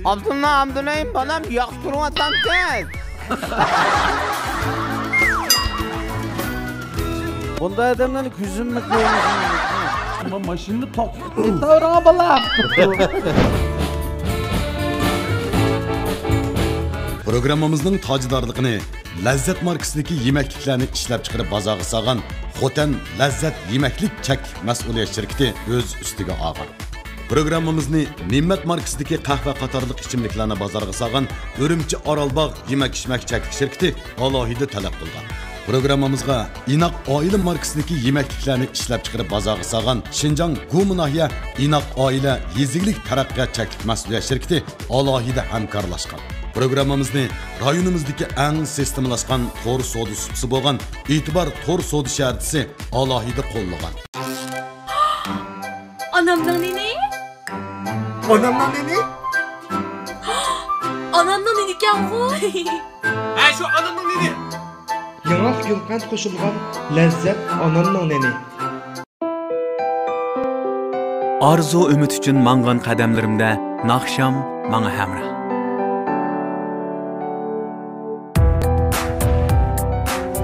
Abdullayım balam yaktırım atam kez. Bunda adamlarını küzünmek koyuyorsunuz. Ama maşinini toqib davrağa balam. Programmamızın tacidarlığını, Lezzet markasındaki yemekliklerini işlep çıkarıp bazağı sağan Xoten Lezzet Yemeklik Çek Mesuliyet Şirketi öz üstüge ağır. Programmamızını Nimet markasındaki kahve qatarlıq içimliklerini bazarga sağan Örümçi Aralbağ Yemek İçmek Çeklik Şirketi alohida talep qilgan. Programmamızga İnaq Aile markasındaki yemekliklerini işlep çıkarıp bazağı sağan Şinjan Gumunahya İnaq Aile Yeziglik Taraqqiyat Çeklik Mesuliyet Şirketi alohida hamkorlashgan. Programmamızını rayonumuzdaki en sistemlaşkan tor sodu supsi bo'lgan İtibar tor sodu şərtisi alohida qo'llagan. Anamdan nene? Anamdan nene? Anamdan nene ekan bu. Ha şu anamdan nene. Yanaq yulqan qo'shilgan lazzat anamdan nene. Arzu ümit üçün mangan qadamlarimda naqsham manga hamroh.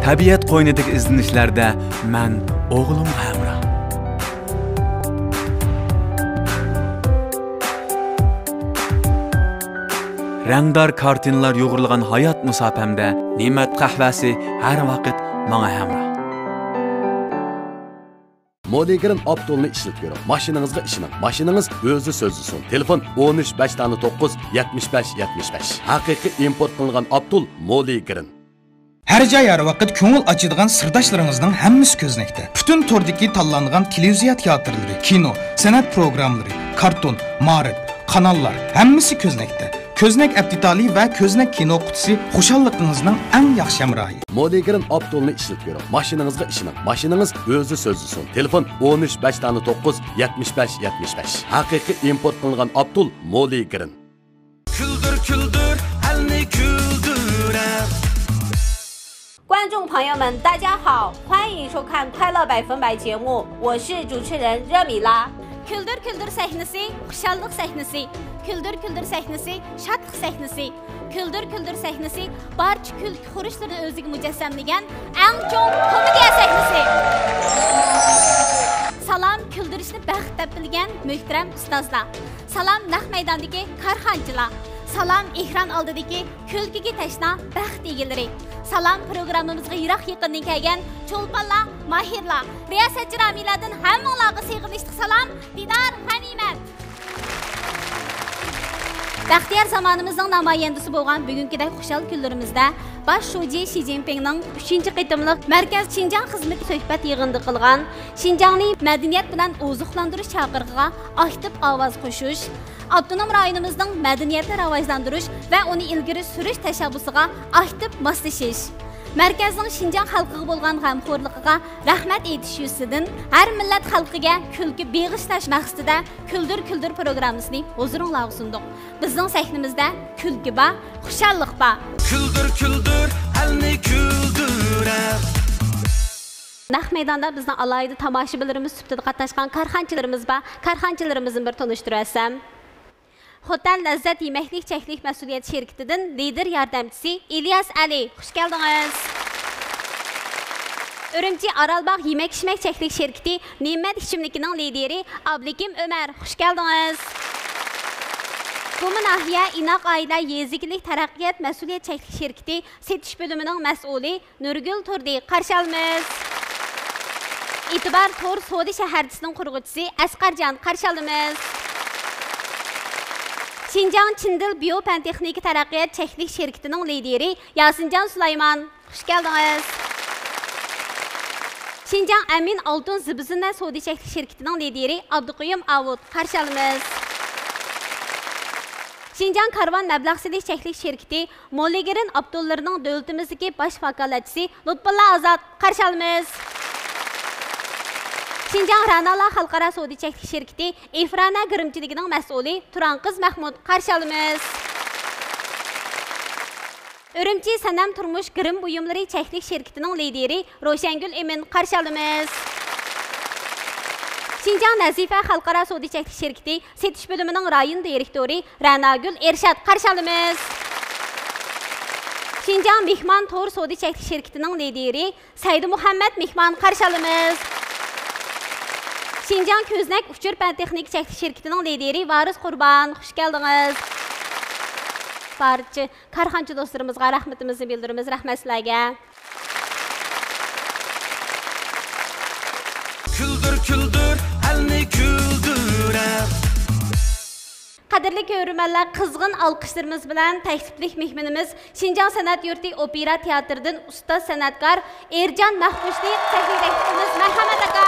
Tabiat qo'ynidagi izlanishlarda men o'g'lim hamroh. Rangdor kartinalar yo'g'rilgan hayot musofamda Ne'mat qahvasi har vaqt menga hamroh. Modegirin Abdulni ishlab ko'ring. Mashinangizga ishining. Mashinangiz o'zi so'zlisin. Telefon 13 509 75 75. Haqiqiy import qilingan Abdul Modegirin. Her joy her vaqt ko'ngil ochadigan sirdoshlarımızın hammasi ko'znakda. Bütün tordagi tanlangan televiziya teatrlari, kino, san'at programmalari, karton, ma'rif, kanallar hammasi ko'znakda. Ko'znak Abditali va Ko'znak kino qutisi xushalligingizning eng yaxshi hamrohi. Modegirin Abdulni ishlab ko'ring. Mashinangizga ishining. Mashinangiz o'zi so'zlisin. Telefon 13 509 75 75. Haqiqiy import qilingan Abdul Modegirin. Küldür küldür elni küldürer. 观众朋友们，大家好，欢迎收看《快乐100%》节目，我是主持人热米拉。Küldür küldür sahnesi, xushallik sahnesi, küldür küldür sahnesi, şadlık sahnesi, küldür küldür sahnesi, barcha kulki xurishlarni o'ziga mujassamlagan eng chong komediya sahnesi. Salam küldürishni baxt deb bilgan muhtaram ustozlar. Salam naq maydondagi korxonchilar. Salam ekran oldidagi kulkiga tashna baxt egalari. Salam programmamizga yiroq yaqindan kelgan cho'lponlar, mahirlar, riyosatchi Ramiladan hammalarga sig'inishli salom, Didor G'animat. Baxtiyor zamonimizning namoyandasi bo'lgan bugünkidek xushal kunlarimizda bosh shoji Xi Jinpingning 3-qitimliq Markaz Xinjiang xizmati suhbat yig'inida qilgan Xinjiangni madaniyat bilan oziqlantirish chaqirig'iga aktiv ovoz qo'shish, Abdunum rayonimizning madaniyatni rivojlantirish va uni ilgari surish tashabbusiga aktiv moslashish, markazning Xinjiang xalqiga bo'lgan g'amxo'rligiga rahmat aytish yuzidan har millat xalqiga kulki beg'ishlash maqsadida Küldür Küldür programmasini huzuringizga sundik. Bizning sahnamizda kulki bor, xushallik bor. Küldür küldür elni küldürer. Naq maydonda bizning alayda tomoshabinlarimiz sifatida qatnashgan korxonchilarimiz bor. Korxonchilarimizni bir tanishtirasam. Xoten Lezzet Yemeklik Çeklik Mesuliyet Şirketi'nin lider yardımcısı İlyas Ali. Hoş geldiniz. Örümçi Aralbağ Yemek İçmek Çeklik Şirketi Nimet İçimliki'nin lideri Ablekim Ömer. Hoş geldiniz. Gumunahya İnaq Aile Yeziglik Taraqqiyat Mesuliyet Çeklik Şirketi Setiş Bölümünün mesulü Nurgül Turdi. Qarşı alımız. İtibar Tor Sodi Şəhərçisinin qurğucusu Asqarcan. Qarşı alımız. Xinjiang Çindil Biopentexniki Taraqqiyat Çeklik Şirketi'nin lideri Yasincan Süleyman. Hoş geldiniz. Xinjiang Amin Altun Zibizina Sodi Çeklik Şirketi'nin lideri Abduquyum Avud. Qarşı alımız. Xinjiang Karvan Məbləğçilik Çeklik Şirketi Molligirin Abdullarının dövlətimizdeki baş vakalatçısı Lutfullah Azad. Qarşı alımız. Xinjiang Ranala Xalqara Sodi Çeklik Şirketi İfrana Gürümçiligining mas'uli Turanqiz Mahmud. Qarşı alımız. Örümçi Sanam Turmuş Girim Buyumlari Çeklik Şirketining lideri Roşangül Emin. Qarşı alımız. Şinjan Nazife Xalqara Savdo Çəklik Şirkəti Setiş bölümünün rayon direktori Rənagül Erşad qarşı alımız. Şinjan Mehman Tor Savdo Çəklik Şirkətinin lideri Saydı Muhammed Mehman qarşı alımız. Şinjan Köznek Uçur Pen Texnik Çəklik Şirkətinin lideri Varız Qurban, xoş gəldiniz. Barcha karxanchi do'stlarimizga rahmatimizni bildiramiz. Rahmat sizlarga. Küldür küldür elni küldürər. Qadrli ko'ruvchilar, qizg'in alqishlarimiz bilan takliflik mehmonimiz Şinjan San'at Yurti Opera Teatridan usta san'atkor Erjan Mahfushni taklif etamiz. Marhamat aka.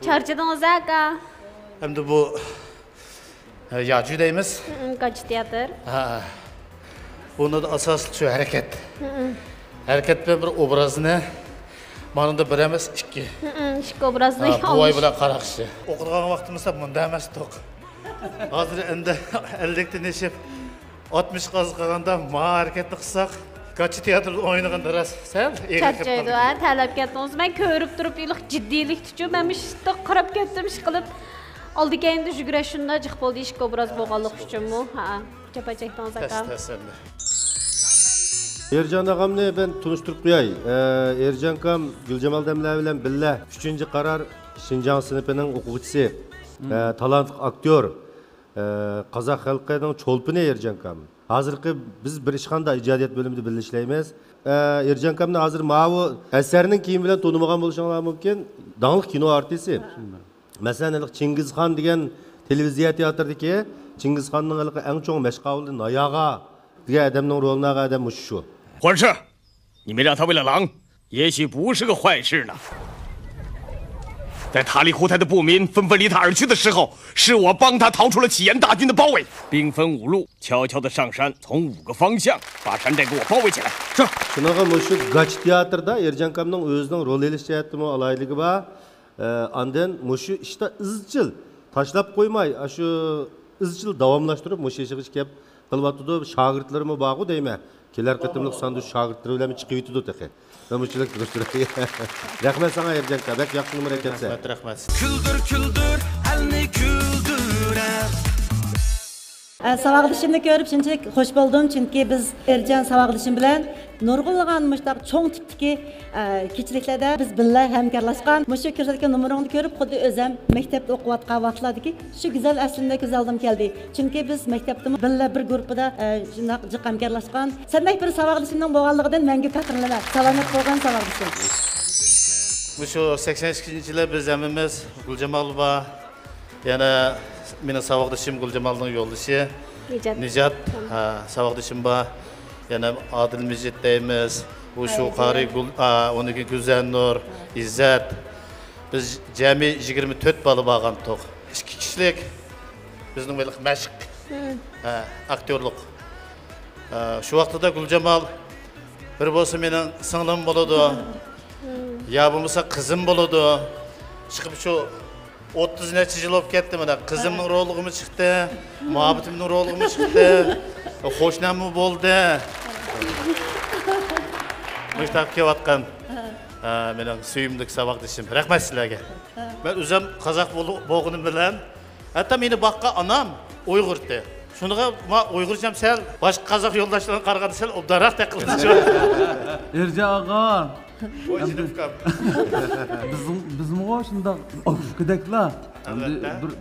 Charchadınız aka. Hem de bu yacı deyimiz. Kaç tiyatr? Bunu da asaslı şu hareket. Hareket bir obrazını bana da bir emas iki. İki obrazını yanlış. Bu ay bile karakışı. Okuduğun vaktimizde bunda emas tok. Hazır ende eldekte neşip 60 kazı kalganda ma hareketli kısak. Kaçı tiyatroda oynaganda ras sel. Charchaydı ha, talep ketdiniz. Ben körüp durup ilk ciddilik tutuyor. Ben işte qarab ketdim iş qilib. Aldı keyinde jügüre şunda jıq boldu işki obraz boğanlıq üçün mu? Çapa çekdiniz aka. Ercan ağamni ben tanıştırıp qo'yay. Ercan kam Gülcemal Demler bilan birga 3-chi qarar Şinjan sınıfının o'quvchisi, talantli aktyor, Qozoq xalqining cho'lpini Erjan kam. Hozirgi biz bir ish qanday ijodiyat bo'limida birga ishlaymiz. Erjan kamni hozir ma'vu asarning kiyimi bilan tanımagan bo'lishinglar mumkin. Danglik kino artisti. Masalan, Chingizxon degan televiziya teatridagi Chingizxonning eng cho'ng mashqovli Nayaga degan odamning rolini olgan odam shu. 管事，你们让他为了狼，也许不是个坏事呢。在塔里湖台的步民纷纷离他而去的时候，是我帮他逃出了起延大军的包围，兵分5路，悄悄地上山，从5个方向把山寨给我包围起来。是。 Şunaqa shu Gach teatrda Erjan kamning o'zining rol elish jihatimi alayligi bor. Andan shu ishda izchil tashlab qo'ymay, shu izchil davomlashtirib ishga kelib qilyapti. Shogirdlarimi bor-ku deyman. Kelar qatimliq sanduq shogirdlar bilan chiqib yetdi texe. Namuchilik durishtiradi. Rahmat sana Erjan aka, bak yaxshi numar ekansan. Rahmat. Küldür küldür, elni küldürer. Savaqlışımni ko'rib shunchalik xush bo'ldim, chunki biz Erjan savaqlışım bilan nurg'unlagan mushtaq cho'ng tipdagi kechiliklarda biz birga hamkorlashgan. Mushu ko'rsatgan numaringni ko'rib, xuddi o'zim maktabda o'qiyotgan vaqtlardagi shu go'zal aslimda ko'z oldim keldi. Chunki biz maktabda birga bir guruhda shunday jiq hamkorlashgan. Sendek bir savaqlışımning bo'lganligidan menga faxrlanaman. Salomat bo'lgan savaqlışım. Bu şu 82-yillar biz hamimiz Guljamal va yana mening savaqdoshim Guljamalning yo'ldoshi Nijat savaqdoshim bor. Yana Adil Mijit deymiz. Bu shu qari uniki Gulzannur, İzzat. Biz jami 24 bola bo'lgan to'q. 2 kishilik bizning mashq aktyorlik. Shu vaqtda Guljamal bir bo'lsa mening singlim bo'ladi. Ya bo'lmasa qizim bo'ladi. Chiqib shu 30 neçə yıl olub getdi mana. Qızımın rolluğumu çıxdı, muhabbetimnin rolluğumu çıxdı. Xoşnamı boldu. Müstaq kevatqan mening suyumlik savaqdoshim. Rahmat sizlarga. Men o'zim qozoq bo'lganim bilan, hatto meni boqqan onam Uyg'urdi. Şunuğa Uyg'urcham sal boshqa qozoq yo'ldoshlarga qaraganda sal obdaroq taqildi. Erjan ağa. Bizim o şimdi şükredekler.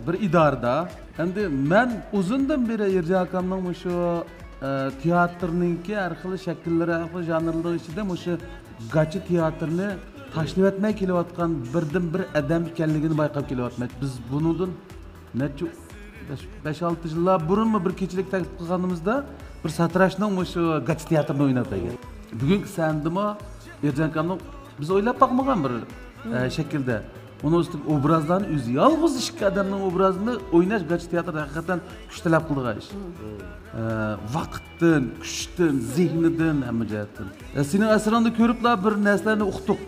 Bir idarda. Endi men uzundan beri Erjan akamning şu teatrninki har xil shakllari, har xil janrlar ichida shu gachi teatrini tashlab etmay kelayotgan birdan bir odam ekanligini bayqab kelyapmiz. Biz bundan necha 5-6 yillar burunmi bir kechilik taklif qilganimizda bir satrashning shu gachi teatrini o'ynab qo'ygan. Bugungi sandimi Erjan akamning biz o'ylab bakmagan bir şekilde. Onun üstüne obrazlarını özü, yalnız iki adamın obrazını oynaş gachi teatrda hakikaten kuch talab qilgan ish. Vaqtdan, kuchdan, zehnidan hamma jihatdan. Sening asaringda ko'riblar bir narsalarni o'qidik.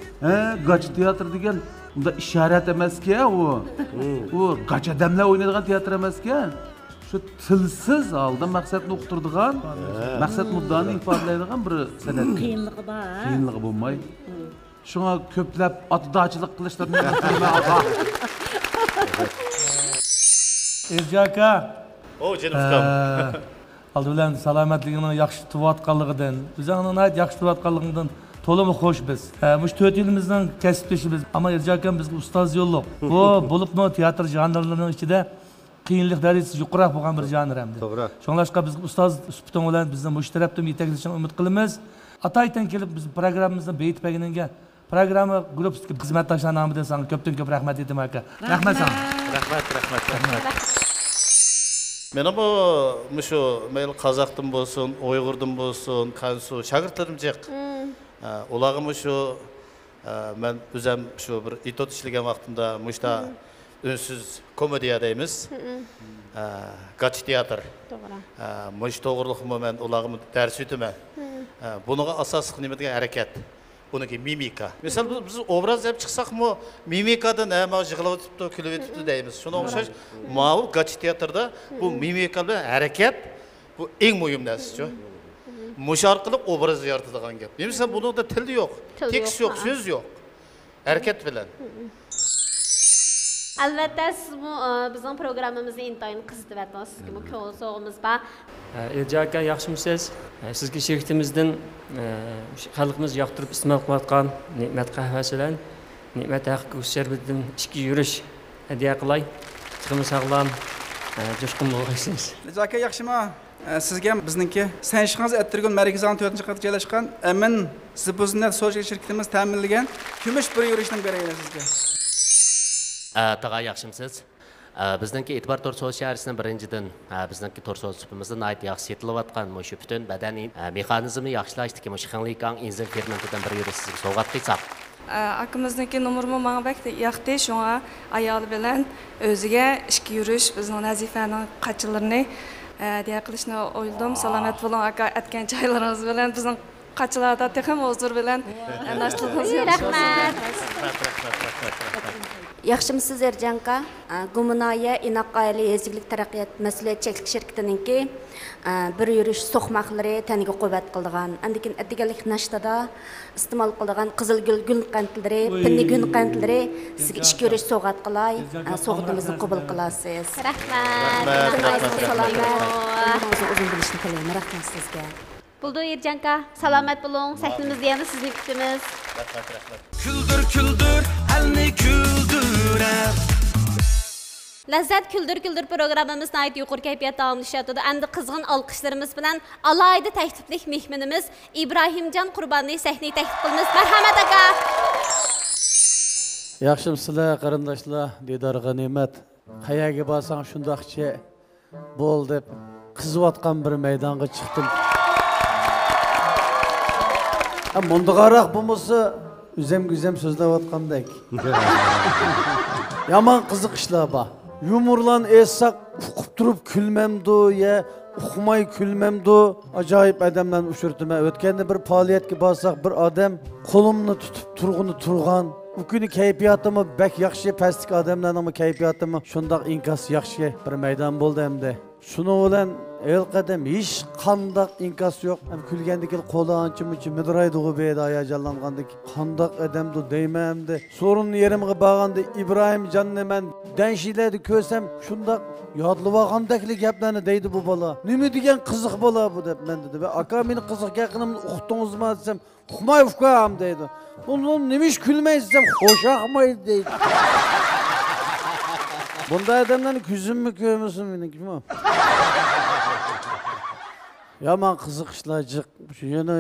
Gachi teatr degan unda ishorat emas-ku u. U gachi odamlar o'ynaydigan teatr emas-ku. Şu tilsiz aldı maqsadni uqtirdigan, maqsad muddani ifodalaydigan bir san'at. Qiyinligi bor. Qiyinligi bo'lmay. Şuna ko'plab otdochilik qilishlarni Erjan aka. O Jenifkam. Aldı bilan salomatligini yaxshi tutayotganligidan, o'zingni ayt yaxshi tutayotganligidan to'liq xush biz. Mush 4 yilimizning kasbdoshimiz. Ammo Erjan aka bizga ustoz yo'lliq. Bu bo'libmi teatr janrlarining ichida qiyinlik darajasi yuqori bo'lgan bir janr hamda. To'g'ri. Shunlashqa biz ustoz suhbatim bilan bizni mush tarafdan yetaklashni umid qilamiz. Ataydan kelib biz programmamizni beyitpagininga programma gruppasiga xizmatdoshlar nomidan sana ko'pdan ko'p rahmat aytaman aka. Rahmat sana. Rahmat. Mena bu mushu mayl qozoqdan bo'lsin, Uyg'urdan bo'lsin, kansu shogirdlarim jiq. Ularga mushu Ben özüm şu bir itot işlegen vaxtımda muşta ünsüz komediya deymiz. Kaç tiyatr. Doğru. Muş doğruluğumu ben ulağımı ders ütüme. Bununla asas nimetge hareket. Bununki mimika. Mesela biz obraz yapıp çıksak mı mimikadan ama jığılağı tutup külüp tutup deymiz. Şuna okşaş mavi kaç tiyatrda bu mimika bilen hareket bu en mühim narsa. Muş arkalık obraz yaratılgan gap. Mesela bunun da til yok. Tekst yok, söz yok. Hareket bilen. Albatta siz bu bizning programmamizni intayin qizityapsiz. Sizga bu ko'l so'g'imiz bor. Elja aka yaxshimisiz? Sizga sheritimizdan xalqimiz yoqtirib iste'mol qilayotgan Ne'mat qahvasidan Ne'mat haqiqiy sherbatidan ishga yurish hadiya qilay. Sizni sog'lom, jo'shqin bo'lasiz. Elja aka yaxshimi? Sizga bizningki Sanishqanz Attirgun markazining 4-qavatida joylashgan Amin Zibuznet Social shirkatimiz ta'minlagan kumush bir yurishni beraylik sizga. Tağa yaxshimisiz? Bizningki E'tibor To'rso'z shaharisining birinchidan bizningki To'rso'z supimizda nayt yaxshi yetilayotgan shu butun badaniy mexanizmni yaxshilashdiki shu xinlikang enzim fermentidan bir yurish sizga sovg'at qilsak. Akamizniki nomerimi menga bak yoqdi, shunga ayol bilan o'ziga ishga yurish bizning vazifaning qachilarini deya qilishni o'yladim. Salomat bo'ling aka, aytgan joylaringiz bilan bizning qachilarda texim huzur bilan nashlimiz rahmat. Yaxshimisiz Erjanka? Gumunaya Inaq Oila Yeziklik taraqqiyot mas'uliyat cheklik shirkatininki bir yurish so'qmoqlari taniga quvvat qilgan. Andikin atdiganlik nashtada iste'mol qilgan qizilgul gul qandlari, pinni gul qandlari sizga ishga yurish sovg'at qilay. Sovg'atimizni qabul qilasiz. Rahmat. Uzun bilishni tilayman. Rahmat sizga. Buldu Erjanka, salomat bo'ling. Sahnimizda yana sizni kutamiz. Küldür küldür, elni küldürer. Lazzat Küldür Küldür programımız nəhayət yuqur keyfiyyət davamlaşatıdır. Əndi qızğın alqışlarımız bilan alayda təkliflik mehmanımız İbrahimcan Qurbanlı səhnəyə təklif qılımız. Mərhəmət aqa. Yaxşımsızlar, qarindoshlar, Didor G'animat. Qayerga borsang shundoqcha bo'l deb qiziyotgan bir maydonga chiqdim. Mundaqaroq bo'lmasa, üzem so'zlayotgandek. Yaman qiziq ishlar bor. Yumurlan esaq uqib turib kulmamdi ya uqmay kulmamdi. Ajoyib odamlarni uchirtma. O'tganda bir faoliyatga borsak, bir odam qo'limni tutib turgan. Bu kuni kayfiyatim bak yaxshi, pastlik odamlarning kayfiyatim shundoq inkas yaxshi bir maydon bo'ldi hamda. Şunu olan el qadam hiç qandaq inkas yo'q. Ham kulgandiki qo'li ancha-muncha midraydigu beyda hayajonlangandek. Qandaq odamdi deymamdi. Sorunni yerimga borganda İbrahim Canni men danshilarni ko'rsam shundoq yodlab olgandakli gaplarni deydi bu bola. Nima degan qiziq bola bu deb men dedi. Va aka meni qiziq gapimni uqdingizmi desam, uqmay uqam deydi. Bundan nimish kulmaysiz desam, xo'shaqmaydi deydi. Bunda adamlarni ko'zimmi ko'rmasin meniki mi? Yaman qiziq ishlar jiq. Yana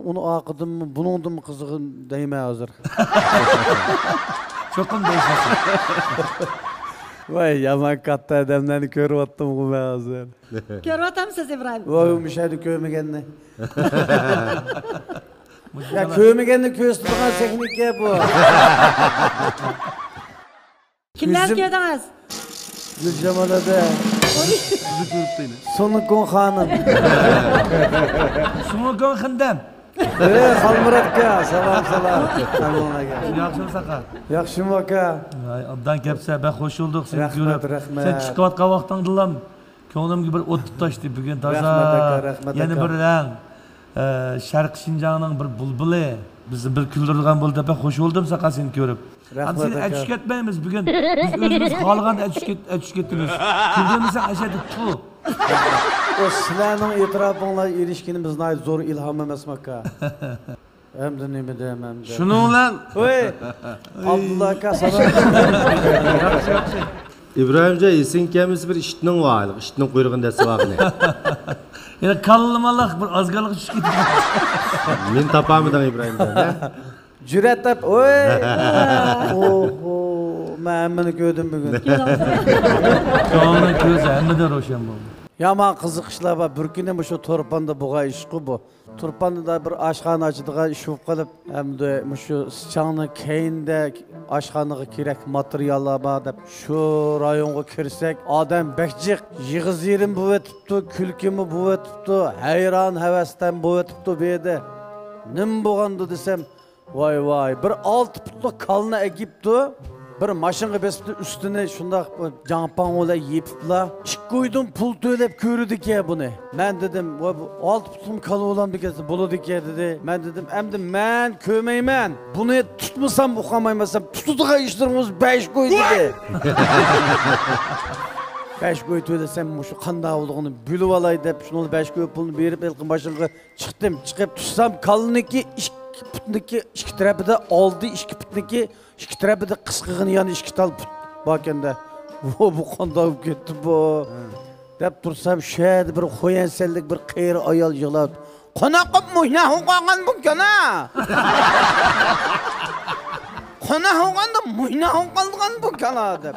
uni oqidimmi, buningdimi qizig'im deyman hozir. Cho'qim deysiz. Voy, yaman katta odamlarni ko'ryaptim-ku men hozir. Ko'ryapmisiz İbrahim? Voy, mushayni ko'rmaganni. Ya ko'rmaganni ko'z tutgan texnika bu. Kimlar ko'rdingiz? Gülcemal Ade. Sonukun Hanım. Sonukun Hindem. Xalmuratga salam. Yaxshimi saqa? Yaxshimi aka? Abdan kelsa, ben hoş olduk seni görüp. Sen chiqayotgan vaqtingdan ko'nglimga bir o't tutashdi. Bugun toza. Yana bir rang. Sharq Shinjongning bir bulbuli bizni bir kuldirgan bo'ldi. Ben hoş oldum saqa seni ko'rib. Rahmat seni aytib ketmaymiz bugun. Biz o'zimiz xohlagan aytib ketdimiz. Kuldirmasa ashadi tu. O sizlarning e'tirofingizga erishganimiz nihoyat zo'r ilhom emasmi aka? Endi nima deyman? Shuning bilan voy Abdulla aka salom. Yaxshi. İbrahimca esinkamiz bir ishning va'li, ishning quyrug'ida savaqni. Ya kallamalik bir azgalik tushib ketdi. Men topamidan İbrahimcan, ha? Cüret tap, oy! Oho, men hammani ko'rdim bugun. Ko'nglim ko'zi hammada ro'shan bo'ldi. Yaman qiziqishlar var. Bir kuni şu Turpanda buğa işqi bu. Turpanda da bir aşxana açıdığan iş bo'lib qolib, hamda şu sıçanı keyinde aşxanaga kerak materiallar var deb şu rayonga kirsak, adam bekjiq yig'iz yerim bu etibdi, kulkimi bu etibdi, hayron havasdan bu etibdi bu yerda. Nim bo'lgandi desem, voy voy, bir 6 putli kalna egibdi. Bir maşınga besipti üstüne şundaq jampan ola yepipla. Çıkkoydum pul töylep körüdük ya bunu. Ben dedim, alt putum kalı olan bir kez buladık ya dedi. Ben dedim, emdim ben kömeymen. Bunu tutmasam okumaymasam tutuduğu işlerimiz 5 koy dedi. 5 koy töylesem şu kanda olduğunu bülüp alay dep şunu 5 koy pulunu berip elkin başınga çıktım. Çıkıp tutsam kalıniki putniki iki tarafı da aldı, iki putniki iki tarafı da kısqığını yani iki tal put bakende. Bu kanda gitti bu. Dep tursam şehirde bir koyansellik bir kıyır ayal yığılad. Konaqıp muhna huqaqan bu kana. Kona huqanda muhna huqalgan bu kana dep.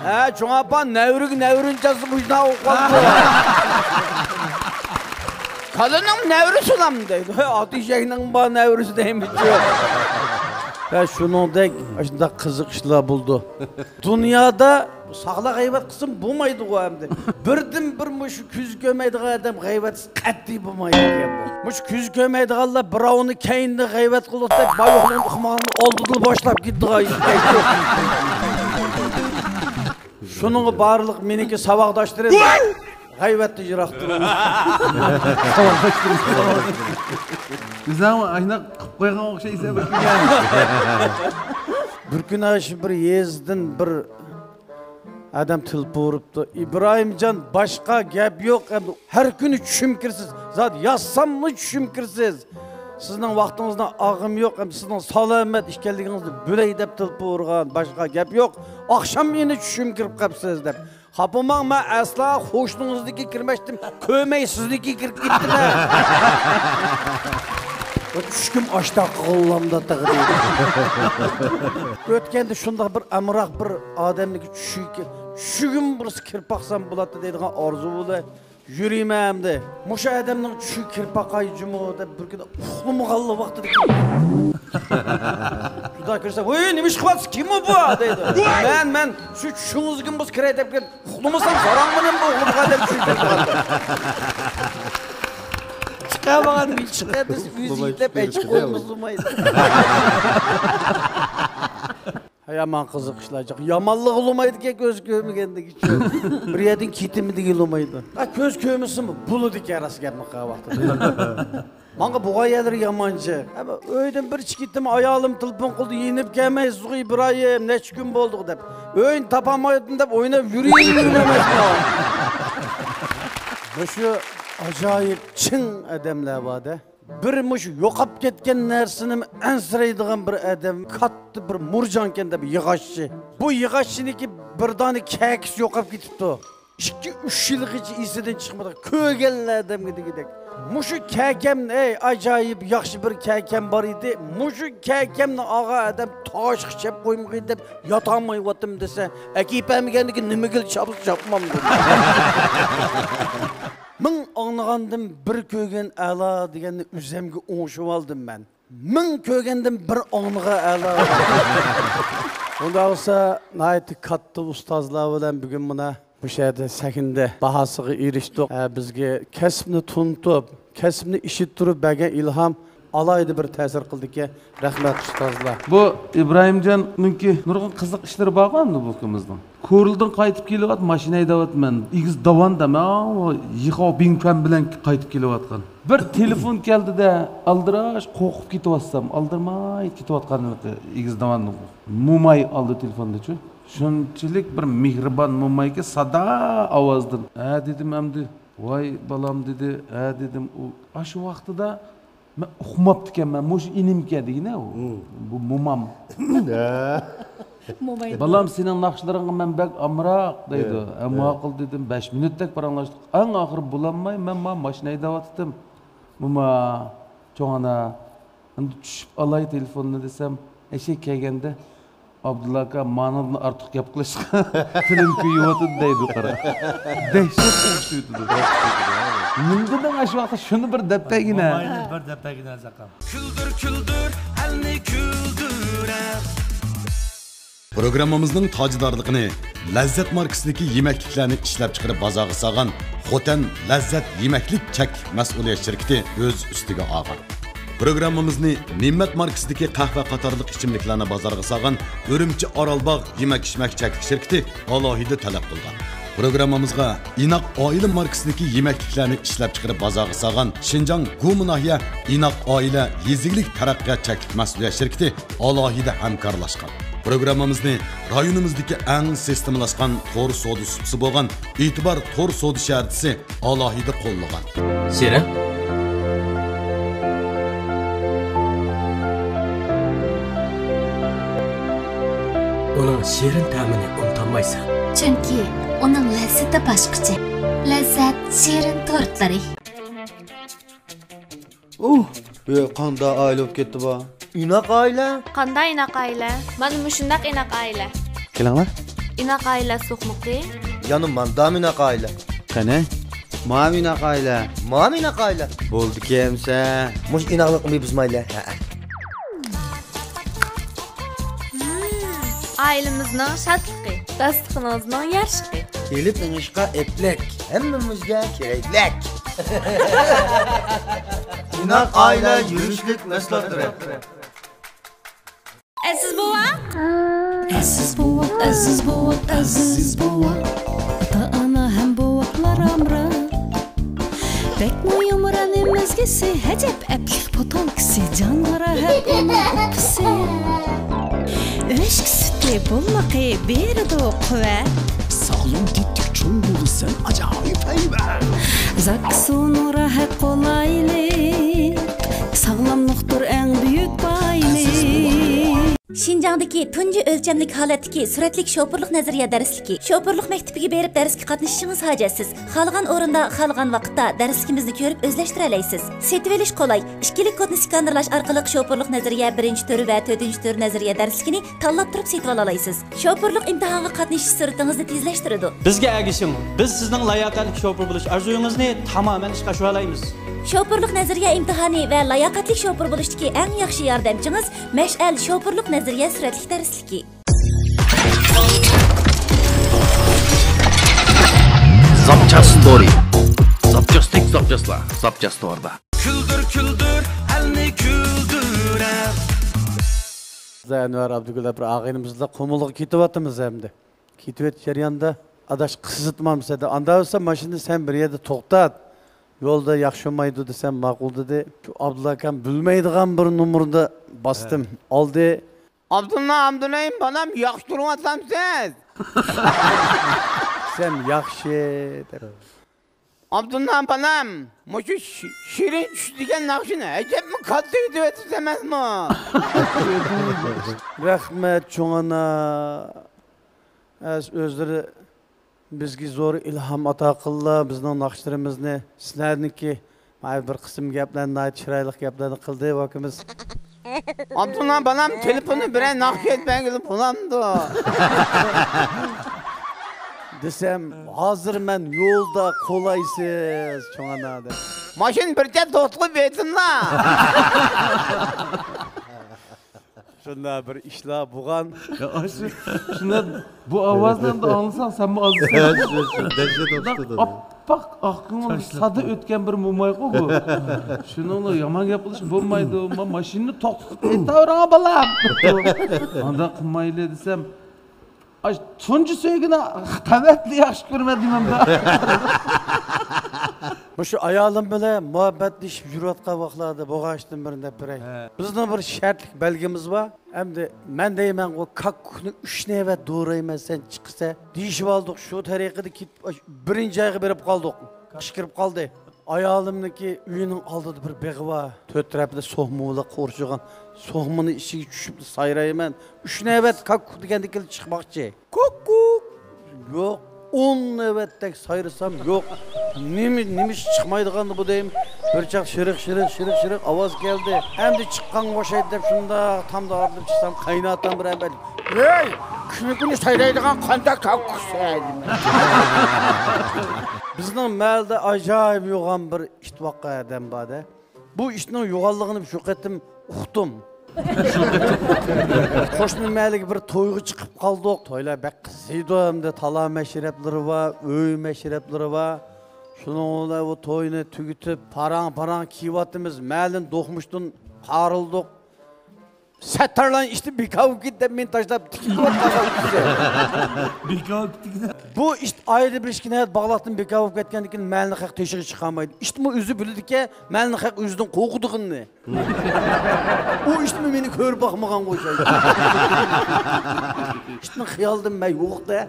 Ha, çoğapan nevrincası muhna huqaldı. Kadının nevrisi lan deydi. Ateşeğinin bana nevrisi deymiş. Ben şunu da aslında kızık işler buldu. Dünyada sağla gaybat kısım bulmaydı o hem de. Birdim bir muş küz gömeydi adam gaybat qat'i bulmaydı ya bu. Muş küz gömeydi Allah birovni keyinde gaybat qılıp da bayoqning uxmağını oldudu başlap gitti gayet. Şunun barlıq meniki savaqdaştır edi. Gaybatda yıraqtır. Biz ama ayna qıp qo'ygan o'xshaysa bir kun. Bir kun aşı bir yezdin bir adam tilp uruptu. İbrahimcan başka gap yok. Her günü tushumkirsiz. Zat yazsammi tushumkirsiz. Sizning vaqtingizdan ağım yok. Sizning salomat ekanligingizni bo'lay deb tilp urgan. Başka gap yok. Akşam yine tushumkirib qapsiz deb. Kapımam ben asla hoşluğunuzdaki girmiştim. Kömeyi sizdeki girip gittim. Düşküm açta kıllamda tağdıydı. Ötkende şunda bir amrak bir adamdaki düşküm bir kirpaksam buladı deydiğin arzu bulu. Yürüyemem de. Muşa adamın düşkü kirpakay cümü de bir kere uxlumu kallı vakti deydi. Şurada kirse, oy nemiş kıvatsı kim o bu deydi. Ben şu şunuz gün buz kire edip gel. Uxlumusam saranmının bu uxlumu kadar düşkü kirpakay. Çıkamadan bir çıkardı, yüzü yitlep eçik olmazlamaydı. Yaman kızık işleyecek. Yamanlık olmaydı ki göz kömügendeki çok. Bir yedin kitimi değil olmaydı. Ha göz kömüsü mü? Bulu dik arası gelmek kahvaltı. Bana buğa gelir yamancı. Ama öyden bir çıkittim ayağım tılpın kıldı yenip gelmeyiz Zuğ İbrahim neç gün bulduk dep. Öyn tapamaydım dep oynayıp yürüyemez. Şu acayip çın adamlar vardı. Bir muş yoqap ketken nersini ensireydiğen bir adam kattı bir murcanken de bir yığaşçı. Bu yığaşçıniki bir tane kekis yoqap gitipti. 2-3 yıllık hiç iyisinden çıkmadı. Kögelli adam gidek. Muşu kekem acayip yaxşı bir kekem var idi. Muşu kekemle ağa adam taş çep koymuş edip yatamayıvatım dese. Ekipem kendiki nimegil çapmam dedi. Min anlagandım bir kögen ala deganni üzemge oşup aldım ben. Min kögendim bir anıga ala. Onda olsa nayeti kattı ustazlar bilen bugün buna bu şeyde sakinde bahasıga erişdik. Bizge kesibni tunutup, kesibni işittirip bergen ilham alaydı bir ta'sir qildi ki rahmat ustazlar. Bu İbrahimcan'ınki nurg'un qiziq ishlari borgandi bu kimizning. Ko'rildan qaytib kelyapti, mashina haydayapman. Igiz davonda men yig'ov binkan bilan qaytib kelyapman. Bir telefon keldi-da, aldirash qo'rqib ketyapsam, aldirmay ketayotganligi igiz davonni. Mumay oldi telefonda-chi. Shunchalik bir mehribon Mumayga sada ovozdan, "Ha" dedim endi. "Voy balam" dedi. "Ha" dedim. O shu vaqtida men uxmabdi ekanman. Mush inimga deyna u. Bu mumam. Balam senin naqshlaringga men bak amroq deydi. Ma'qul dedim 5 minutdak paranglashdik. Eng oxir bulanmay men mashina haydayotdim. Muma cho'ngana endi tushib olay telefonni desam, eshik kelganda Abdullah aka ma'noni ortiq gap qilishga tilim kuyiyotdi deydi qara. Dehshat o'xshaydi. Mindidan ash vaqtda shuni bir dappagina. Mayli bir dappagina zaqam. Küldür küldür elni küldürer. Programmamızning tajdarligini Lazzat markasidagi yemekliklarni ishlab chiqarib bozorga solgan Xotan Lazzat yemeklik chek mas'uliyat shirkati o'z ustiga olgan. Programmamizni Ne'mat markasidagi qahva qatorliq ichimliklarni bozorga solgan Urumchi Orolbog' yemak-ichmak cheklik shirkati alohida talab qilgan. Programmamizga Inoq oila markasidagi yemekliklarni ishlab chiqarib bozorga solgan Xinjiang Guminahiya Inoq oila yezilik taraqqiyot cheklik mas'uliyat shirkati alohida hamkorlashgan. Programmamizni rayonimizdagi eng sistemalashgan to'r savdo supsi bo'lgan E'tibor to'r savdo shartisi alohida qo'llagan. Sera? Onun şirin ta'mini unutammaysan. Chunki uning lazzati boshqacha. Lazzat shirin tortlari. Qanda aile olib ketdi bu. Inoq oila? Qanday inoq oila? Mana mushundaq inoq oila. Kelinglar. Inoq oila suqmoqdi. Yanım mandam inoq oila. Qani? Mam inoq oila. Mam inoq oila. Bo'ldi kimsa. Mush inoqlik qilmaymiz mayli. Ailemizning shodligi, dasturxonimizning yaxshiligi. Kelib inishqa eplek. Hammamizga keraklak. Inoq oila yurishlik maslahatdir. Aziz bova? Aziz bova, aziz bova, aziz bova. Ata-ana ham bovaqlar amra. Bekmo yumran emizgisi, hajab aplik potonkisi, canlara hep onun uppisi. Öşk sütü bulmaqi berdi quvvat. Sağlam tetik çoğun bulursan acayip hayvan. Zaksunu rahat qolaylik. Sağlamlıqdır en büyük baylik. Şinjangdagi tunji o'lchamlik holatdagi suratlik shopurlik nazariya darsligi. Shopurlik maktabiga berib darsga qatnashishingiz hojatsiz. Xalqan o'rinda, xalqan vaqtda darsligimizni ko'rib o'zlashtira olasiz. Setib olish qolay. Ikkilik kodni skanerlash orqali shopurlik nazariya 1-tur va 4-tur nazariya darsligini tanlab turib setib olasiz. Shopurlik imtihonga qatnashish sur'atingizni tezlashtiradi. Bizga ergishing. Biz sizning layoqatli shopur bo'lish orzuyingizni tamoman ishga oshiryapmiz. Shopurlik nazariya imtihoni va layoqatli shopur bo'lishdagi eng yaxshi yordamchingiz Mash'al shopurlik nazariya suratlik darsligi. Zapça story. Zapçastik zapçasla. Zapça story'da. Küldür küldür elni küldürer. Anvar Abdugul bir ağaynımızla komuluk kitivatımız hem de. Kitivet jarayonda adaş qısıtmamsa da anda olsa maşını sen bir yerde to'xtat. Yolda yaxşımaydı desem ma'qul dedi. Şu Abdullah akam bilmeydiğim bir numarda bastım. Aldı. Abdullayım balam yaxşı turmasan siz. Sen yaxşı. Abdullah balam, şu şirin tuş degan naqshini ajab mi katta etib o'tsangiz mi? Rahmat çoğana. Özleri bizga zo'r ilhom ato qildi. Bizning naqshlarimizni sizlarniki bir qism gaplarni chiroyli gaplarni qildi vakimiz. Abdullah balam telefonu birer naqsh etmagil bo'lamdi. Desem hozir men yo'lda qolaysiz cho'ngana deb. Mashin bircha to'tqib betinlar. Şunda bir işler buğan. Şunda bu ovozdan da anlasan sen bu azı. Appak aklımın sadı ötken bir mumayqo bu. Şununla yaman yapılış bo'lmaydi. Maşinni to'xtatib aytaverang balam. Anda qilmayli desem tunji söygini tavatli yaxshi ko'rmadim men. Şu ayolim bilan muhabbatlashib yurayotgan vaqtlarda bo'g'ashdim birinde biray. Bizning bir shartlik belgimiz var. Endi men deyman o kakkuni 3 neva doğrayman sen chiqsa deyishib oldik. Shu tariqada ketib birinchi oyga berib qoldik. Qish kirib qoldi. Ayolimniki uyining oldida bir beg'i var. To'rt tarafida so'hmo'la qo'rchigan. So'hmini ishiga tushib sayrayman. 3 navbat kakku degandek chiqmoqchi. Kokku. Yo'q. 10 navbatdek sayrasam yo'q. Nima chiqmaydiganini bu deyim. Bir chaq shiriq ovoz keldi. Endi chiqqan o'xshaydi deb shunda tam da orib chiqsam qaynatam bir avval Hey, kuni sayraydigan qanday kakkusaydim. Bizning malda ajoyib yo'g'on bir itvoqqa adam bor-da. Bu ishning yo'g'onligini shu qatim uqdim. Qo'shni maliga bir to'yga chiqib qoldik. To'ylar bak qiziydi, hamda tala mashrablar va uy mashrablar va shuninglar o to'yni tugitib, parang kiyivyapmiz. Malin do'qmishdan qarildik. Satarlan işte bikav gitti men taşlab tikib Bikav gitti. Bu işte ayrı bir işkine bağlattım bikav ketkendikin malni haq teşiği çıkamaydı. İşte bu özü bildi ki malni haq özüden qo'rqdiğini. O işte meni ko'rib bakmagan qo'yshaydi. İşte xiyaldım men yo'qda.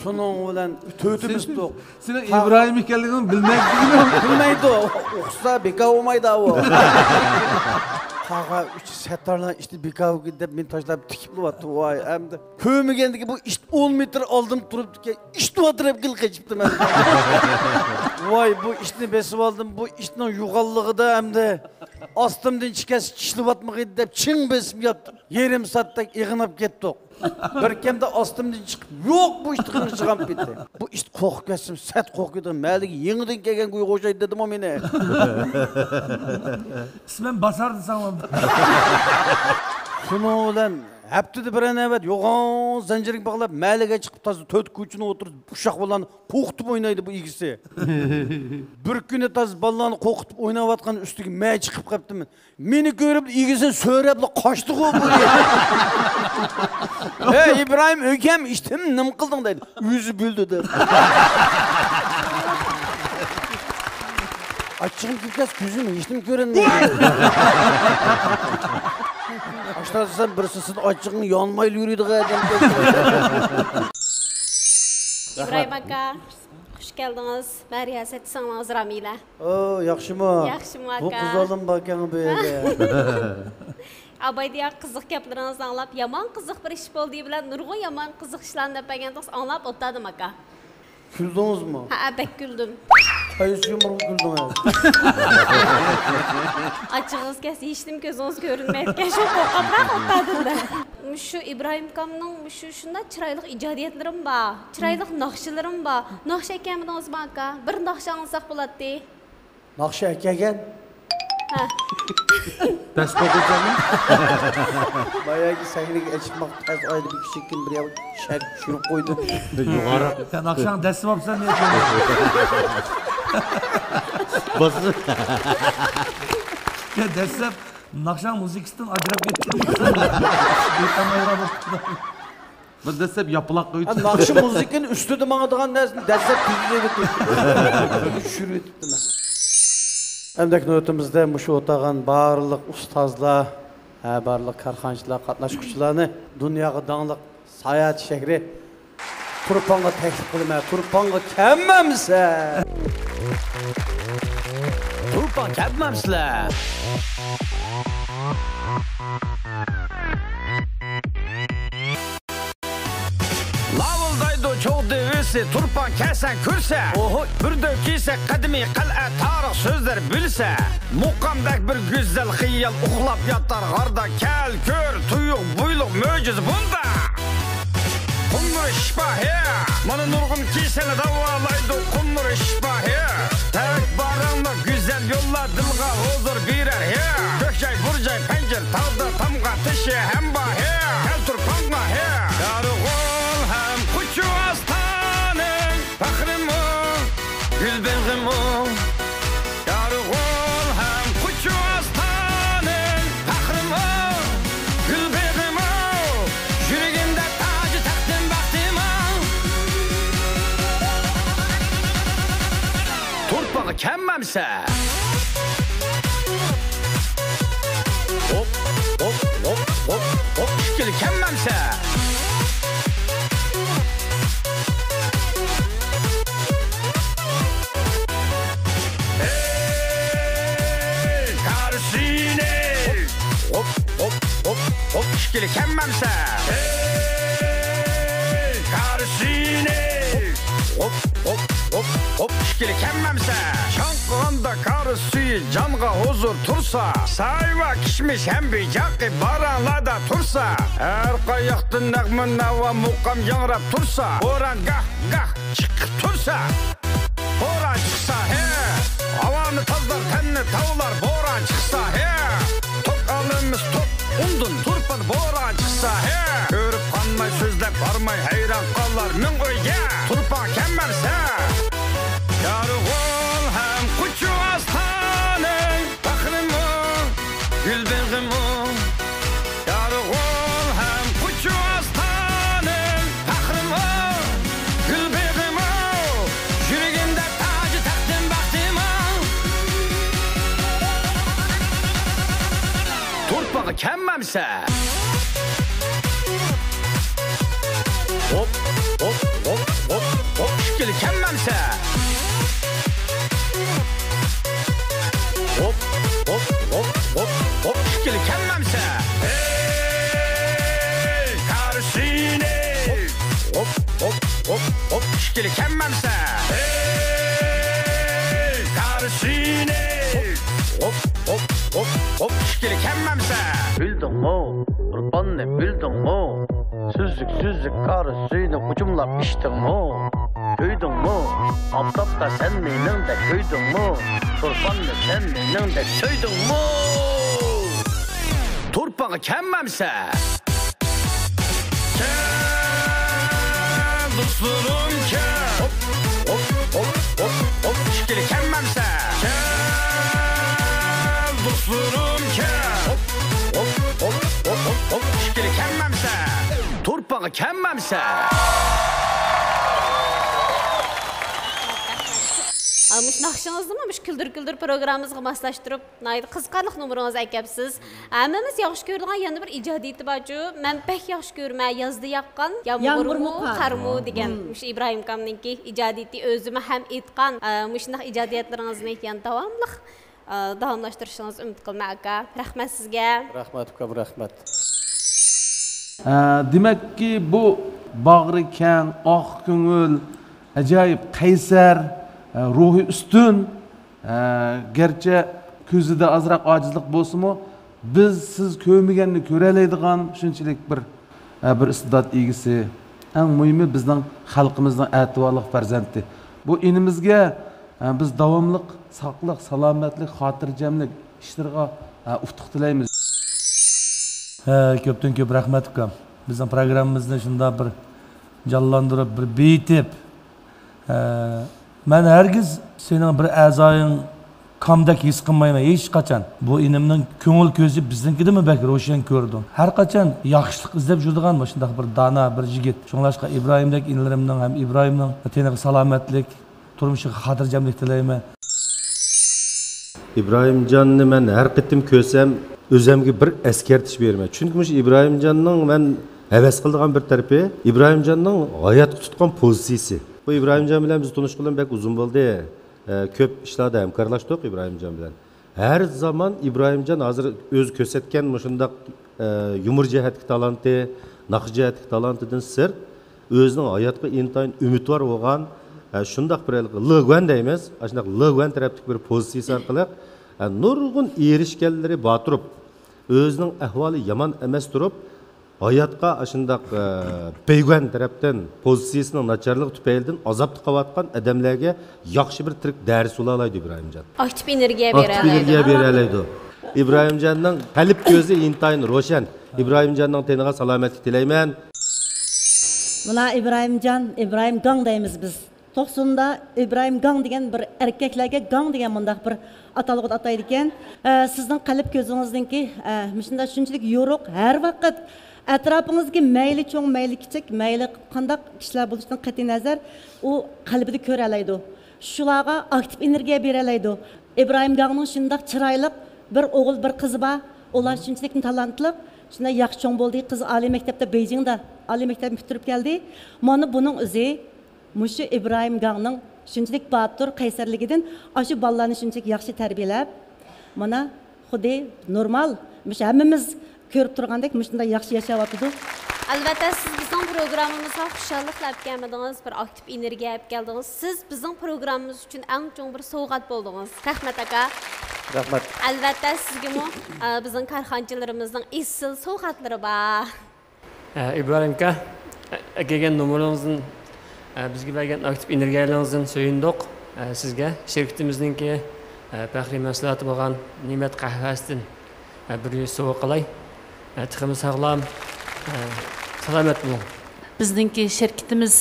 Şunun bilan tötimiz to'q. Sen İbrahim ekanligini bilmaydi. O'xsa bikav olmaydi o. Qağa üç satarlar işte bikav gidip men taşlab tikib vatdı vay hamda kömegendiki bu işte 10 metr aldım turibdi ki işte oturib gil qechibdi men. Vay bu işni besib aldım bu işning yo'g'onligida hamda ostimdan chiqas tishlib atmag'id deb ching besib yotdim. Yerim soatda ig'inib ketdik. Bir kimde ostimdan chiqib yo'q bu ishni qilib chiqib ketdi. Bu ish qo'rqib ketdim, sat qo'rqib ketdim. Maligi yengidan kelgan qo'y qo'shaydi dedim o meni. Ismen basardı sana. Şunu bilan haftada bir navbat yo'g'on zanjirga bog'lab maliga chiqib toza to'rt ko'chini o'tirib ushaq bolani qo'qitib o'ynaydi bu igisi. Bir kuni toza bolani qo'qitib o'ynayotgan ustiga men chiqib qolibdim. Meni ko'rib igisi so'rab qochdi bu. Hey İbrahim ökam ishtim nim qilding dedi. O'zi bildi deb. Açığım gitmez gözüm iştim görünmüyor. Açlarsan birisinin açığın yanmayla yürüydü adam. İbrahim aka, hoş geldiniz. Riyaset sanağız Ramila. Oo, yaxşımı? Yaxşımı aka. Bu kız oğlum bakın böyle. Abay diye kızık yaplarınızı anlap, yaman kızık bir iş oldu bilen nurgun yaman kızık işlerini yapagandınız anlap otadım aka. Güldünüz mü? Ha, bek güldüm. Kayısı yumruğu güldün ya. Açığınız kesi, içtim gözünüz görünmeyken şu kokabrak otadım da. Şu İbrahim Kam'ın şunda çıraylık icadiyetlerim var. Çıraylık nakşılarım var. Nakşı ekemediniz mi aka? Bir nakşı alsak buladı. Nakşı ekegen? Ha. Bes kokacağım. Bayağı ki sahneyi açmak tez ayrı bir kişikin bir yavuk şer şurup koydu. Yukarı. Sen akşam desim yapsan ne yapıyorsun? Basın. Ya desem, nakşan müzikisten acırıp gittim. Bir kamera baktım. Ben desem yapılak koydu. Nakşı müzikin üstü de bana dağın dersin. Desem tüzüye bitti. Şuru ettim ben. Emdek nöbetimizde şu otağın barlıq ustazlar, barlıq karxançılar, qatnaşqıçılarını dünyaya dağınlıq sayat şehri Turpanğa təklif qılma, Turpanğa kəlməmsə. Turpan kəlməmsizlər. Lavuldaydı çok devisi, Turpan kelsen kürse. Oho, bir dökiyse kadimi qal'a tarix sözler bilse. Muqamdak bir güzel xiyal uxlap yatar garda. Kel, kör, tuyuq, buyluk, möciz bunda. Qumur işbahi, mana nurgun kisene davalaydı. Qumur işbahi, tek barınma güzel yollar dilga huzur birer. Kökçay, burcay, pencir, tağda tamga tişi hem bahi. Kel Turpan'a he. Yarıgol hem kuçu astanın Fakhrim o, gülbengim o. Yarıgol hem kuçu astanın Fakhrim o, gülbengim o. Yürügümde tacı taktım baktım o. Turpan'ı kemmemse. Hop, hop, hop, hop, hop. Şükür kemmemse. Hop hop hop hop şikili kemmemse. Hey karşine. Hop hop hop hop şikili kemmemse. Şankığında karı suyu canğa huzur tursa. tursa, sayva kişmiş hem bir jakı baranlarda tursa, her qayoqdan nağmına va muqam yangrab tursa, oran gah gah chiqib tursa, boran chiqsa he, havani tozlar tenni tavlar boran chiqsa he, tok alimiz tok undun turpan boran chiqsa he, ko'rib qanmay so'zlab barmay hayron qolar ming o'yga, turpan kemmarsa, yarug'ol ham quchu astaning, faxrimo, gulbeg'imo, yarug'ol ham quchu astaning, faxrimo, gulbeg'imo, yuragimda taji taqdim baxtimo. Turpag'i kemmamsa, hop hop hop hop hop shikili kemmamsa, hop hop hop hop hop shikili kemmamsa, hey karşine, hop hop hop hop shikili kemmamsa, hey karşine, hop hop hop hop shikili kemmamsa. Bildin mi? Kurbanne bildin mi? Süzük süzük karı suyunu ucumlap içtin mi? Köydün mü? Aptapta sen menin de köydün mü? Kurbanne sen menin de söydün mü? Turpağı kemmemse, kel dostlarım kel, hop hop hop hop hop şikili kemmemse, kel dostlarım kel, hop hop hop hop hop hop şikili kemmemse, turpağı kemmemse. Almış nakşınızdı mı? Küldür programımızı maslaştırıp, naydı kızqanlıq numarınızı əykəbsiz. Əmimiz yaxşı görülən yanı bir icadiyeti bacı. Mən pək yaxşı görmə yazdı yaqqan, yağmurmu, qarmu degen. İbrahim Kam'ninki icadiyeti özümü həm etqan. Müşnaq icadiyetlərinizni yan davamlaştırışınızı ümid qılma aka. Rəhmət sizgə. Rəhmət ukam, rəhmət. Demek ki bu bağrı keng, ah köngül, acayip kaysar, ruhi üstün, gerçi közüde azrak acizlik bolsa mu, biz siz köymügenini köreleydigan şunçilik bir istidat ilgisi, en mühimi bizden halkımızdan etibarlık farzenti. Bu inimizge biz davamlık, saqlıq, salametlik, hatırcemlik işlerine uftuk dileyimiz. Köpten köp rahmet ukam. Bizden programımızda şunda bir canlandırıp, bir beyitip, ben hergiz senin bir azayın kamdak his qilmayman hech qachon. Bu inimning ko'ngil ko'zi bizninkida mi bak ro'shan ko'rdim. Har qachon yaxshilik izlab yuradigan mana shunday bir dana bir yigit. Shunlashqa Ibrohimdek inlarimning ham Ibrohimning teniga salomatlik, turmushiga xotirjamlik tilayman. İbrahimcan'ı ben her qitim ko'rsam o'zimga bir eskertish berman. Chunki mush İbrahimcan'ning men heves qildigan bir tarafi İbrahimcan'ning hayotga tutgan pozitsiyasi. Bu İbrahimcan bilan biz tanışqalan bek uzun bo'ldi. Ko'p ishlarda hamkorlashdik İbrahimcan bilan. Her zaman İbrahimcan hozir o'zi ko'rsatgan mushundaq yumor jihatli talanti, naqsh jihatli talantidan sirt o'zining hayotga intayin umidvor bo'lgan shundaq bir lığvan deymiz. Shundaq lığvan tarafdagi bir pozitsiyasi orqali nurg'un erishganlari botirib, o'zining ahvoli yomon emas turib, hayotga shundaq peygan tarafdan pozitsiyasining nacharligi tufaylidan azobda qolayotgan odamlarga yaxshi bir tirik dars ola oladi İbrahimcan. Aktif energiya beradi. İbrahimcanning qalb ko'zi intayin ro'shan. İbrahimcanning teniga salomatlik tilayman. Buna İbrahim Gang deymiz biz. To'qsonda İbrahim Gang degan bir erkaklarga Gang degan mundaq bir atalg'ut ataydi ekan. Sizning qalb ko'zingizningki shunda shunchalik yo'ruq har vaqt atrofingizga mayli cho'ng, mayli kichik, mayli qandaq kishilar bo'lishidan qat'iy nazar u qalbida ko'ra oladi. Shularga aktiv energiya bera oladi. İbrahim Gangning shundaq chiroyli bir o'g'il, bir qizi bor. Ular shunchalik talantli, shunda yaxshi cho'ng bo'ldi. Qiz oliy maktabda Beijingda oliy maktabni bitirib keldi. Mana buning o'zi Muşu İbrahim Gang'ның şunchalik batur qaysarligidan aşı ballarni shunchalik yaxshi tarbiyalab, mana xuddi normal, hammamiz ko'rib turgandek shunday yaxshi yashayapti. Albatta siz bizning programmamizga xushalliklar kelmadingiz, bir aktiv energiya olib keldingiz. Siz bizning programmamiz uchun eng chong bir sovg'at bo'ldingiz. Rahmat aka. Rahmat. Albatta sizga bizning korxonchilarimizning izchil sovg'atlari bor. İbrahim aka, kelgan nomeringizni bizga bergan aktiv energiyalaringizdan so'yindik. Sizga shirkatimizningki faxriy mahsuloti bo'lgan Ne'mat qahvasidan bir sovg'a qilay. Tiximiz sog'lom, salomat bo'ling. Bizningki şirketimiz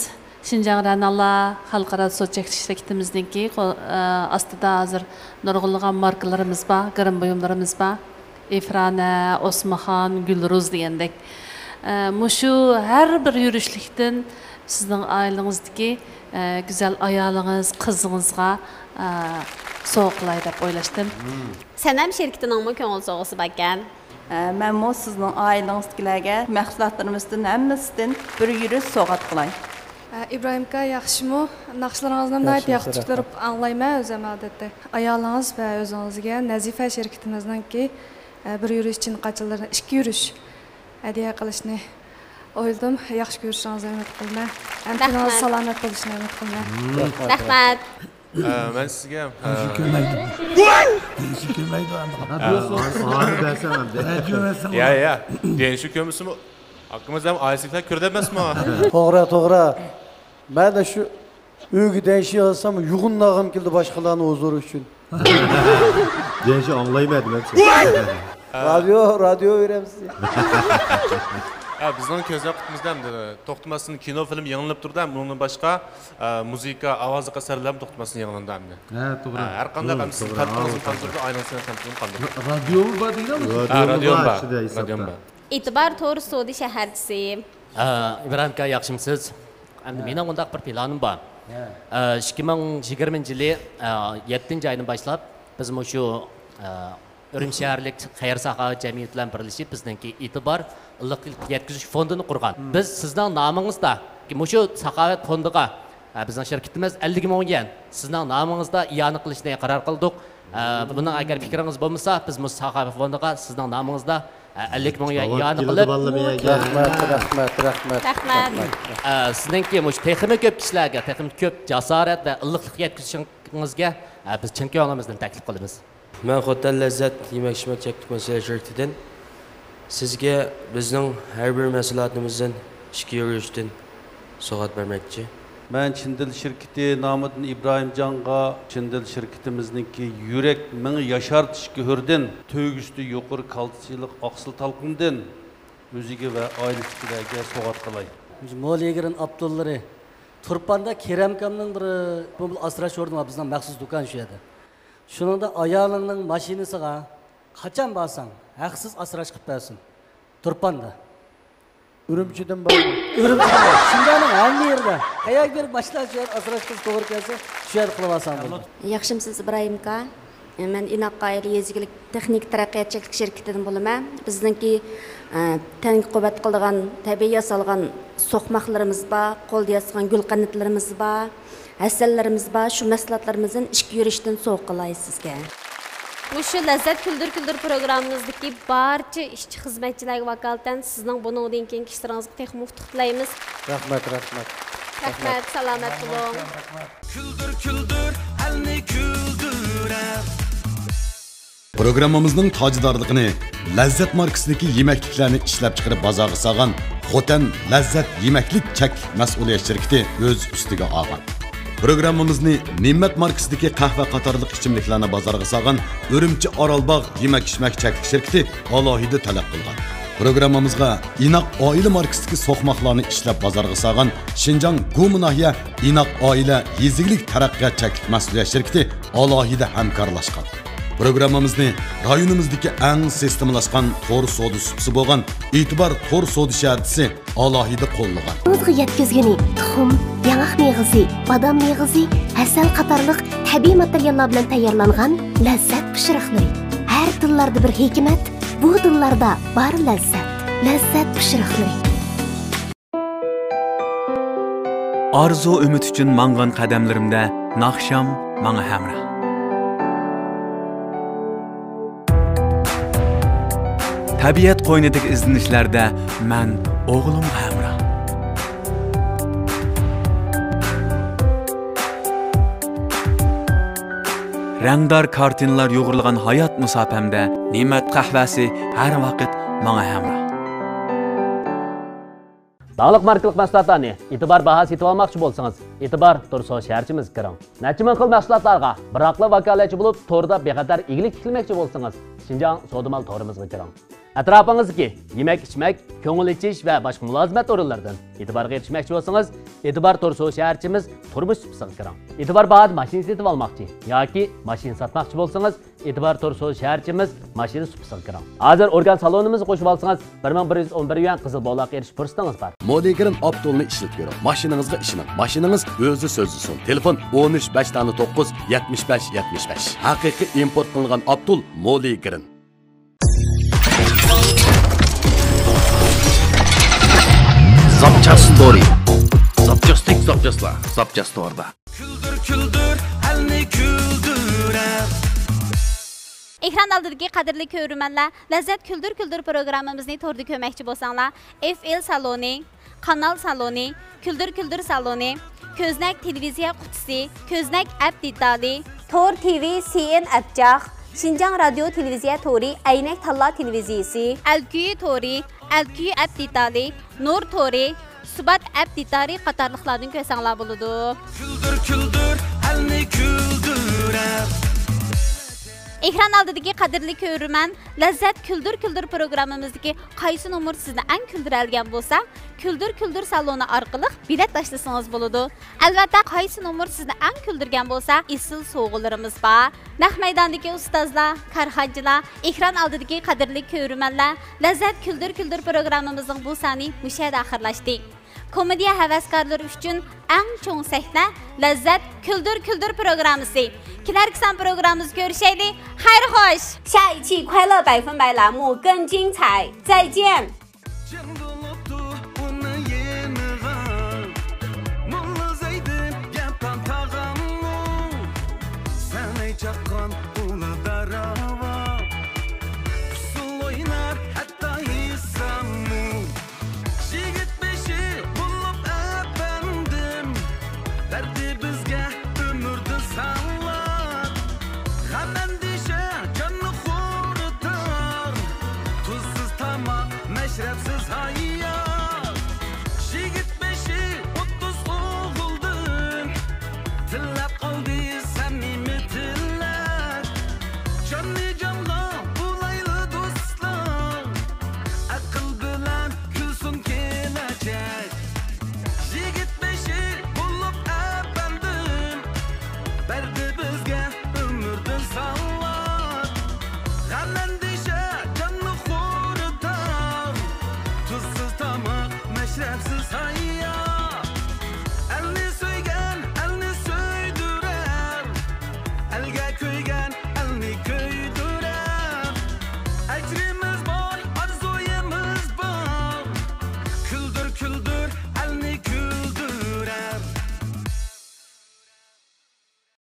Şinjan Ranala Xalqaro sot chekish şirketimizningki ostida hozir nurg'unlagan markalarimiz bor, grim buyumlarimiz bor. Efrana, Osmaxon, Gulruz degandek. Mushu har bir yurishlikdan sizning oilangizdagi güzel ayolınız, qizingizga sovg'alar deb o'ylashdim. Sen ham şirketiningmi ko'ngil sovg'asi bor ekan? Men mo sizning oilangizdagilarga mahsulotlarimizdan hammasidan bir yurish sovg'at qilay. İbrahim aka, yaxshimi? Naqshlaringizni nihoyat yaxshi tushunib anglayman o'zim odatda. Ayolingiz va o'zingizga Nazifa shirkatimizningki bir yurish uchun qachonlarni 2 yurish hadiya qilishni o'yladim. Yaxshi ko'rishingizni umid qilaman. Hamkinoz salomat bo'lishini umid qilaman. Rahmat. Ben sizga Kelmaydi. Ya. Den shu ko'misimi? Hakkımızda ailesiyle kürde emasmi? To'g'ri. Men de shu uyga denshi olsam yuğunlag'im keldi boshqalarning huzuri uchun. Denshi anglaymadim men. Radio öğrensiz. Bizning ko'zlar qutimizdan to'xtamasdan kino film yangilanib turdi. Bundan boshqa muzika, ovoz asarlar to'xtamasdan yangilanadi. Ha, to'g'ri. Har qanday siz qatnashingizni tantirdi, aylansini tantirdim qanday. Radio bor deganmisiz? Radio bor. E'tibor to'g'ri sodi shaharchisi. İbrahim aka, yaxshimisiz? Endi mening undaq bir planim bor. 2020-yili 7-oydan boshlab biz shu Ürüm şəhərlik xeyir saxavat cəmiyyət bilan birləşib bizningki e'tibor illiqlik yetkizish fondini qurgan. Biz sizning nomingizda shu saxavat fondiga bizning shirkatimiz 50 ming yen sizning nomingizda iyona qilishni qaror qildik. Buning agar fikringiz bo'lmasa, biz bu saxavat fondiga sizning nomingizda 50 ming yen iyona qilib. Rahmat. Sizningki texnik ko'p kishilarga, texnik ko'p jasorat va illiqlik yetkazishingizga biz chin ko'nglimizdan taklif qilamiz. Ben Hotel Lezzet Yemek İçmek Çektik Mesele Şirketi'den sizge bizning her bir mahsulotlarimizdan 2 yurishdan so'g'at bermoqchi. Ben Çindil şirketi namıdın İbrahim Can'a Çindil şirketimizdeki yürek meni yaşartış gühürdün tövgüstü yukarı kaltıcılık aksıl talqındın özüge ve ailesiyle soğat kalay. Moliyegirin Abdulları Turpan'da Kerem Kam'ın bir asraş ordun bizden məxsus dukan şu yedi. Şunun da ayağının maşinesiga kaçan basan haksız asraş qilib bersin. Turpan'da. Ürümçiden bak. Ürümçiden. Şundanın her yerde. Ayak bir başlar şu yer asraş kız doğru gelse şu yer qilib alsam bo'ladi. Yaxshimisiz İbrahim aka? Men Inoq oila yezigilik texnik taraqqiyotchilik shirkatidan bo'laman. Bizningki tanqobat qilgan, tabiiy yasalgan so'qmoqlarimiz bor, qo'lda yasalgan gul qanotlarimiz bor. Hasallarimiz bor, shu mahsulotlarimizdan 2 yurishdan sovg'a qilay sizga. Shu Lazzat Kuldur programmamizdagi barcha ishchi xizmatchilarga vakolatan sizning buningdan keyingi ishlaringizga texnik tilaymiz. Rahmat. Rahmat, salomat bo'ling. Kuldur, elni kuldurar. Programmamızning tajdorligini Lazzat markasidagi yemekliklarni ishlab chiqarib bozorga solgan Xotan Lazzat yemeklik chek mas'uliyat shirkati o'z ustiga olgan. Programmamizni Ne'mat markasidagi qahva qatorliq ichimliklarni bozorga solgan Urumchi Orolbog' yemak-ichmak cheklik shirkati alohida talab qilgan. Programmamizga Inoq oila markasidagi so'qmoqlarni ishlab bozorga solgan Şinjan Guminahiya Inoq oila yezigilik taraqqiyot cheklik mas'uliyat shirkati alohida hamkorlashgan. Programmamizni rayonimizdagi eng sistemalashgan to'r savdo supsi bo'lgan E'tibor to'r savdo shaharchisi alohida qo'llagan. O'zga yetkazgani tuxum, yong'oq meg'izi, badam meg'izi, asal qatorliq tabiiy materiallar bilan tayyorlangan lazzat pishiriqlari. Har tillarda bir hikmat, bu tillarda bor lazzat. Lazzat pishiriqlari. Arzu umid uchun mangan qadamlarimda naqsham menga hamroh. Tabiat qo'ynidagi izlanishlarda men o'g'lim hamroh. rangdor kartinalar yoğurulgan hayat musafamda ne'mat qahvasi har vaqt menga hamroh. Dağlıq markalık mahsulotlarni itibar baha setib olmoqchi bo'lsangiz, Itibar Turso shaharchimiz kiring. Necha ming xil mahsulotlarga biroqli vakolatchi bo'lib, to'rda bexatar eglik qilmoqchi bo'lsangiz, Şinjan Sodumal to'rimizga kiring. Atrofingizga yemek-ichmak, ko'ngil ichish va boshqa mulozimat o'rinlaridan e'tiborga erishmoqchi bo'lsangiz, Itibar Turso shaharchimiz turmush supisiga kiring. Itibar bahada mashina setib olmoqchi yoki mashina sotmoqchi bo'lsangiz, Itibar Turso shaharchimiz mashina supisiga kiring. Hozir organ salonimizni qo'shib olsangiz, 1111 yuan qizil bog'liqqa erishish fursatingiz bor. Modigirin Abdulni ishlatib ko'ring. Mashinangizga ishining. Mashinangiz o'zi so'zlisin. Telefon 13 75 75. Haqiqiy import qilingan Abdul Modigirin. Zapchast Story. Zapchastik zapchastlar. Zapchast orada. Küldür, elni küldürer. Ekran aldırki qadrli ko'rmanlar, Lazzat Küldür programmamizni to'rda ko'makchi bo'lsanglar, FL saloni, kanal saloni, Küldür saloni, Ko'znak televiziya qutisi, Ko'znak app detali, Tor TV CN Abjaq, Şinjan Radio Televiziya Tori, Aynak Talla Televiziyasi, Alkuy Tori, Alkuy app detali, Nur Tori, Subat app detali qatorliqlardan ko'rsanglar bo'ladi. Küldür, elni küldürer. Ekran aldidagi qadrli ko'rman, Lazzat Küldür programmamizdagi qaysi numar sizni eng kuldiralgan bo'lsa, Küldür saloni orqali bilet tashlasangiz bo'ladi. Albatta, qaysi numar sizni eng kuldirgan bo'lsa, isil sovg'alarimiz bor. Naq maydondagi ustozlar, karxonchilar, ekran aldidagi qadrli ko'rmanlar, Lazzat Küldür programmamizning bu soni mushada oxirlashdi. Komediya havaskorlari uchun eng cho'ng sahna Lazzat Küldür programmasi. Kilarkisan programımızı görüşelim. Hayır hoş. 下一期快乐100%栏目更精彩，再见。